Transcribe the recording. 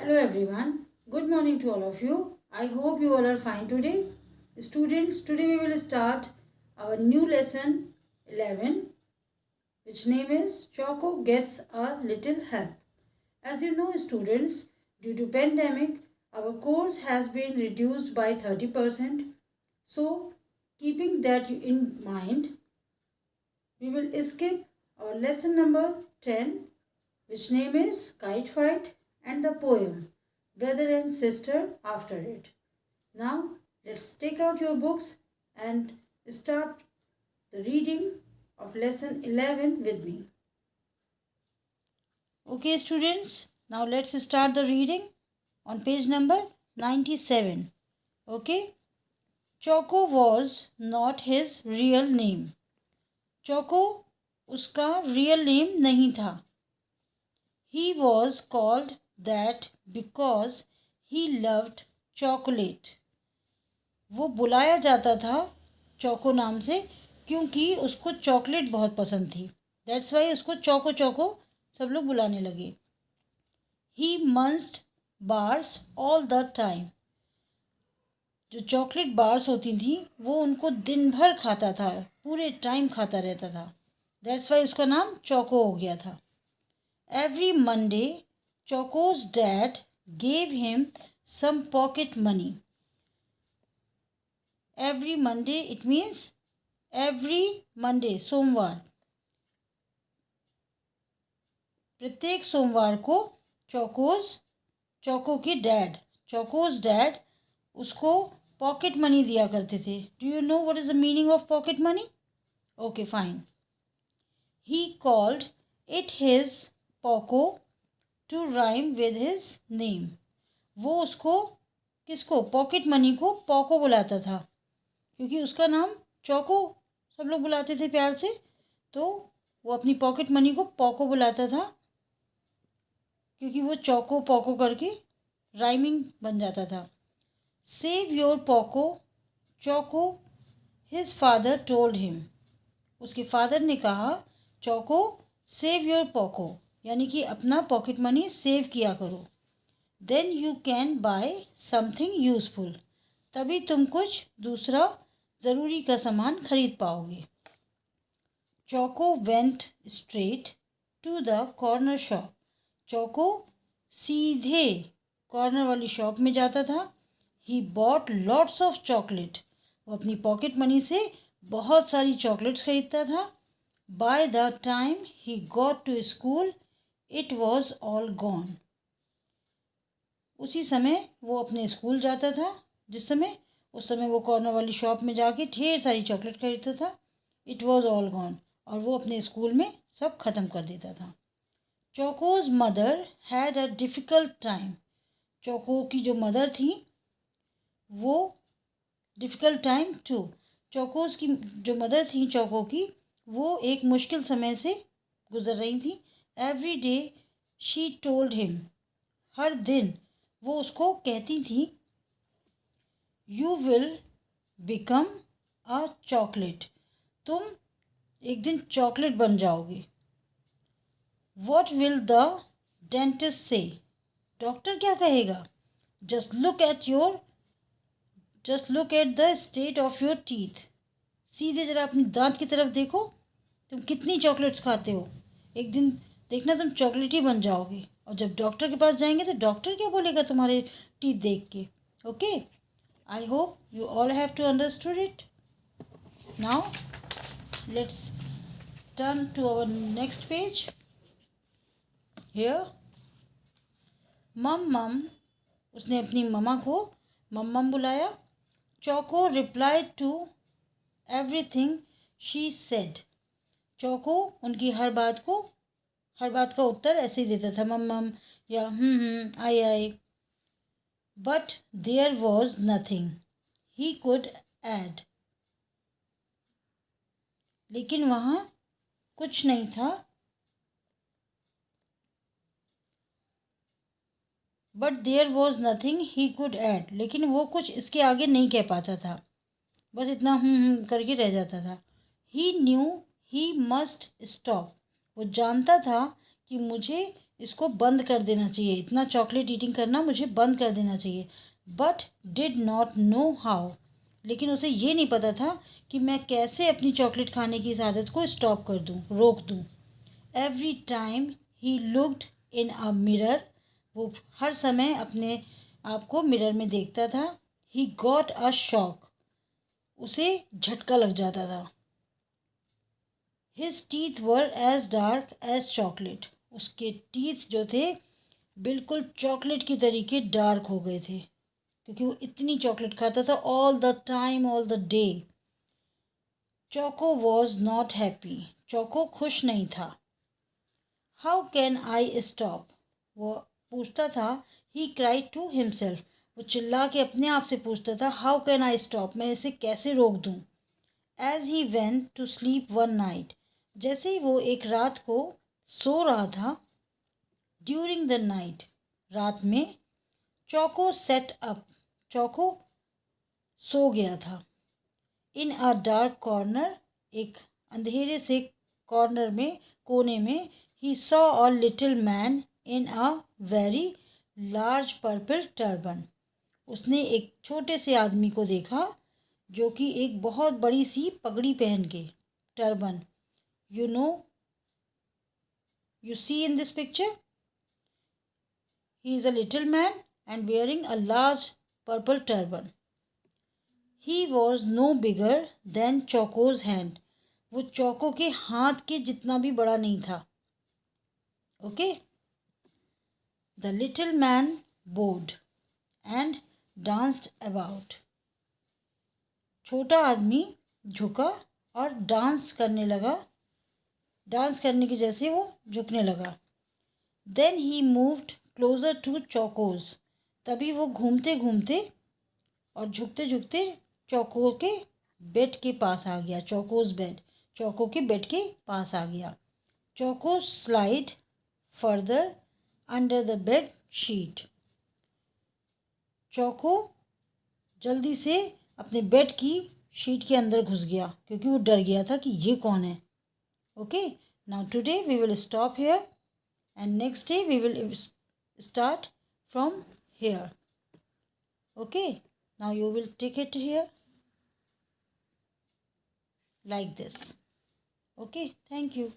Hello everyone. Good morning to all of you. I hope you all are fine today. Students, today we will start our new lesson 11, which name is Choco Gets a Little Help. As you know, students, due to pandemic, our course has been reduced by 30%. So, keeping that in mind, we will skip our lesson number 10, which name is Kite Fight, and the poem Brother and Sister after it. Now let's take out your books and start the reading of lesson 11 with me. Okay students, now let's start the reading on page number 97. Okay, Choco was not his real name. Choco उसका real name नहीं था. He was called that because he loved chocolate. वो बुलाया जाता था choco नाम से क्योंकि उसको चॉकलेट बहुत पसंद थी. दैट्स वाई उसको चोको चोको सब लोग बुलाने लगे. He munched bars all the time. जो चॉकलेट बार्स होती थी वो उनको दिन भर खाता था, पूरे टाइम खाता रहता था. दैट्स वाई उसका नाम चोको हो गया था. Every Monday, Choco's dad gave him some pocket money. Every Monday, it means every Monday, सोमवार. प्रत्येक सोमवार को चोको के चोको's dad उसको पॉकेट मनी दिया करते थे. Do you know what is the meaning of pocket money? Okay fine. He called it his Poco to rhyme with his name. वो उसको किसको पॉकेट मनी को पोको बुलाता था क्योंकि उसका नाम चोको सब लोग बुलाते थे प्यार से, तो वो अपनी पॉकेट मनी को पोको बुलाता था क्योंकि वो चोको पोको करके राइमिंग बन जाता था. Save your Poco choco his father told him. उसके फादर ने कहा चोको सेव योर पोको, यानी कि अपना पॉकेट मनी सेव किया करो. Then you can buy something useful. तभी तुम कुछ दूसरा ज़रूरी का सामान खरीद पाओगे. Choco went straight to the corner shop. Choco सीधे कॉर्नर वाली शॉप में जाता था. He bought lots of chocolate. वो अपनी पॉकेट मनी से बहुत सारी चॉकलेट्स खरीदता था. By the time he got to school it was all gone. उसी समय वो अपने स्कूल जाता था. उस समय वो कॉर्नर वाली शॉप में जाके ढेर सारी चॉकलेट खरीदता था. इट वॉज ऑल गॉन, और वो अपने स्कूल में सब ख़त्म कर देता था. Chocos mother had a difficult time. Choco की जो मदर थी वो डिफ़िकल्ट टाइम टू. चोकोज की जो मदर थी चोको की, वो एक मुश्किल समय से गुजर रही थी. Every day she told him. हर दिन वो उसको कहती थी you will become a chocolate. तुम एक दिन चॉकलेट बन जाओगे. What will the dentist say. Doctor क्या कहेगा. Just look at the state of your teeth. सीधे जरा अपनी दांत की तरफ देखो. तुम कितनी चॉकलेट्स खाते हो. एक दिन देखना तुम चॉकलेट ही बन जाओगे. और जब डॉक्टर के पास जाएंगे तो डॉक्टर क्या बोलेगा तुम्हारे टीथ देख के. Okay, I hope you all have to understood it. Now let's turn to our next page. Here mum. उसने अपनी मम्मा को मम बुलाया. Choco replied to everything she said. Choco उनकी हर बात का उत्तर ऐसे ही देता था, मम या आई. But there was nothing he could add. लेकिन वहाँ कुछ नहीं था. But there was nothing he could add. लेकिन वो कुछ इसके आगे नहीं कह पाता था, बस इतना करके रह जाता था. ही न्यू ही मस्ट स्टॉप. वो जानता था कि मुझे इसको बंद कर देना चाहिए, इतना चॉकलेट ईटिंग करना मुझे बंद कर देना चाहिए। But did not know how, लेकिन उसे ये नहीं पता था कि मैं कैसे अपनी चॉकलेट खाने की इस आदत को स्टॉप कर दूँ, रोक दूँ। Every time he looked in a mirror, वो हर समय अपने आप को मिरर में देखता था। ही गॉट अ शॉक, उसे झटका लग जाता था। His teeth were as dark as chocolate, उसके टीथ जो थे बिल्कुल चॉकलेट की तरीके डार्क हो गए थे, क्योंकि वो इतनी चॉकलेट खाता था all the time, all the day. Choco was not happy, choco खुश नहीं था। हाउ कैन आई स्टॉप, वो पूछता था। ही क्राइड टू हिमसेल्फ, वो चिल्ला के अपने आप से पूछता था हाउ कैन आई स्टॉप, मैं इसे कैसे रोक दूँ। As he went to sleep one night, जैसे ही वो एक रात को सो रहा था, ड्यूरिंग द नाइट, रात में, चोको सेट अप, चोको सो गया था। इन अ डार्क कॉर्नर, एक अंधेरे से कॉर्नर में, कोने में, he saw a little man in a very large purple turban, उसने एक छोटे से आदमी को देखा जो कि एक बहुत बड़ी सी पगड़ी पहन के, turban, you know, you see in this picture, he is a little man and wearing a large purple turban. He was no bigger than Choco's hand, वो चौको के हाथ के जितना भी बड़ा नहीं था। Okay, the little man bowed and danced about, छोटा आदमी झुका और डांस करने लगा, डांस करने की जैसे वो झुकने लगा। Then he moved closer to Chauko's, तभी वो घूमते घूमते और झुकते झुकते चौको के बेड के पास आ गया। चौकोज बेड, चौको के बेड के पास आ गया। Chauko slide further under the bed sheet, Chauko जल्दी से अपने बेड की शीट के अंदर घुस गया, क्योंकि वो डर गया था कि ये कौन है। Okay, now today we will stop here and next day we will start from here. Okay, now you will take it here like this. Okay, thank you.